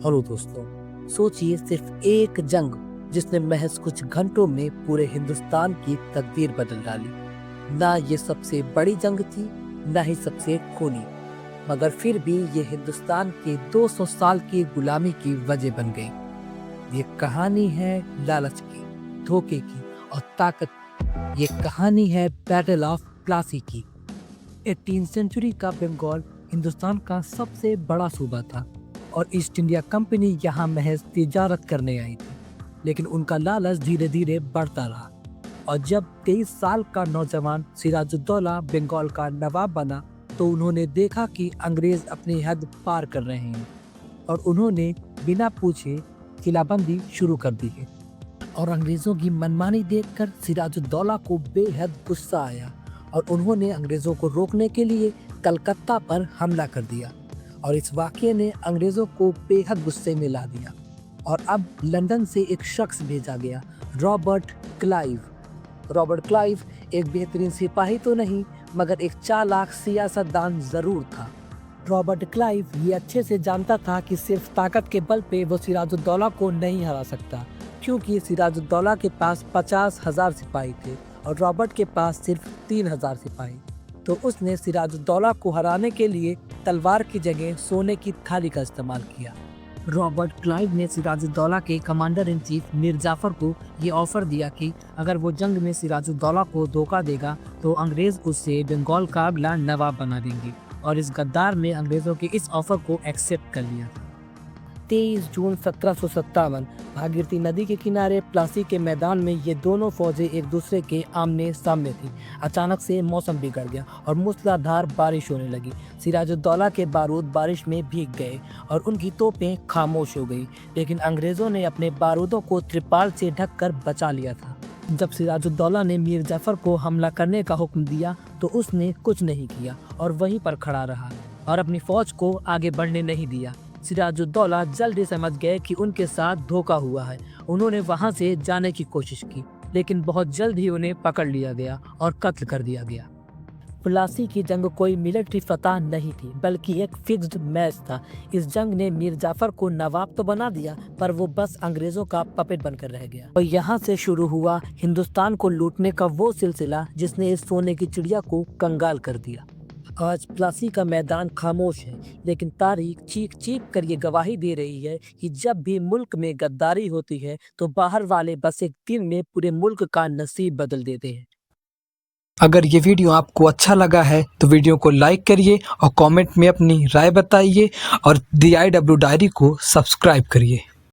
Hello दोस्तों, सोचिए सिर्फ एक जंग जिसने महज कुछ घंटों में पूरे हिंदुस्तान की तकदीर बदल डाली। ना ये सबसे बड़ी जंग थी, ना ही सबसे खूनी, मगर फिर भी ये हिंदुस्तान के 200 साल की गुलामी की वजह बन गई। ये कहानी है लालच की, धोखे की और ताकत की। ये कहानी है बैटल ऑफ प्लासी की। 18th सेंचुरी का बंगाल हिंदुस्तान का सबसे बड़ा सूबा था और ईस्ट इंडिया कंपनी यहाँ महज तिजारत करने आई थी, लेकिन उनका लालच धीरे धीरे बढ़ता रहा। और जब 23 साल का नौजवान सिराजुद्दौला बंगाल का नवाब बना तो उन्होंने देखा कि अंग्रेज अपनी हद पार कर रहे हैं और उन्होंने बिना पूछे किलाबंदी शुरू कर दी है। और अंग्रेजों की मनमानी देखकर सिराजुद्दौला को बेहद गुस्सा आया और उन्होंने अंग्रेजों को रोकने के लिए कलकत्ता पर हमला कर दिया। और इस वाक़ये ने अंग्रेजों को बेहद गुस्से में ला दिया और अब लंदन से एक शख्स भेजा गया, रॉबर्ट क्लाइव। रॉबर्ट क्लाइव एक बेहतरीन सिपाही तो नहीं, मगर एक चालाक सियासतदान ज़रूर था। रॉबर्ट क्लाइव ये अच्छे से जानता था कि सिर्फ ताकत के बल पे वो सिराजुद्दौला को नहीं हरा सकता, क्योंकि सिराजुद्दौला के पास 50,000 सिपाही थे और रॉबर्ट के पास सिर्फ 3,000 सिपाही। तो उसने सिराजुद्दौला को हराने के लिए तलवार की जगह सोने की थाली का इस्तेमाल किया। रॉबर्ट क्लाइव ने सिराजुद्दौला के commander in chief Mir Jafar को ये ऑफर दिया कि अगर वो जंग में सिराजुद्दौला को धोखा देगा तो अंग्रेज उसे बंगाल का अगला नवाब बना देंगे। और इस गद्दार ने अंग्रेजों के इस ऑफर को एक्सेप्ट कर लिया। 23 जून 1757 भागीरथी नदी के किनारे प्लासी के मैदान में ये दोनों फौजें एक दूसरे के आमने सामने थी। अचानक से मौसम बिगड़ गया और मूसलाधार बारिश होने लगी। सिराजुद्दौला के बारूद बारिश में भीग गए और उनकी तोपें खामोश हो गई, लेकिन अंग्रेजों ने अपने बारूदों को त्रिपाल से ढककर बचा लिया था। जब सिराजुद्दौला ने मीर जाफर को हमला करने का हुक्म दिया तो उसने कुछ नहीं किया और वहीं पर खड़ा रहा और अपनी फौज को आगे बढ़ने नहीं दिया। सिराजुद्दौला जल्दी समझ गए कि उनके साथ धोखा हुआ है। उन्होंने वहां से जाने की कोशिश की, लेकिन बहुत जल्द ही उन्हें पकड़ लिया गया और कत्ल कर दिया गया। प्लासी की जंग कोई मिलिट्री फतह नहीं थी, बल्कि एक फिक्स्ड मैच था। इस जंग ने मीर जाफर को नवाब तो बना दिया, पर वो बस अंग्रेजों का पपेट बनकर रह गया। और यहाँ से शुरू हुआ हिंदुस्तान को लूटने का वो सिलसिला जिसने इस सोने की चिड़िया को कंगाल कर दिया। आज प्लासी का मैदान खामोश है, लेकिन तारीख चीख चीख कर ये गवाही दे रही है कि जब भी मुल्क में गद्दारी होती है तो बाहर वाले बस एक दिन में पूरे मुल्क का नसीब बदल देते हैं। अगर ये वीडियो आपको अच्छा लगा है तो वीडियो को लाइक करिए और कमेंट में अपनी राय बताइए और DIW डायरी को सब्सक्राइब करिए।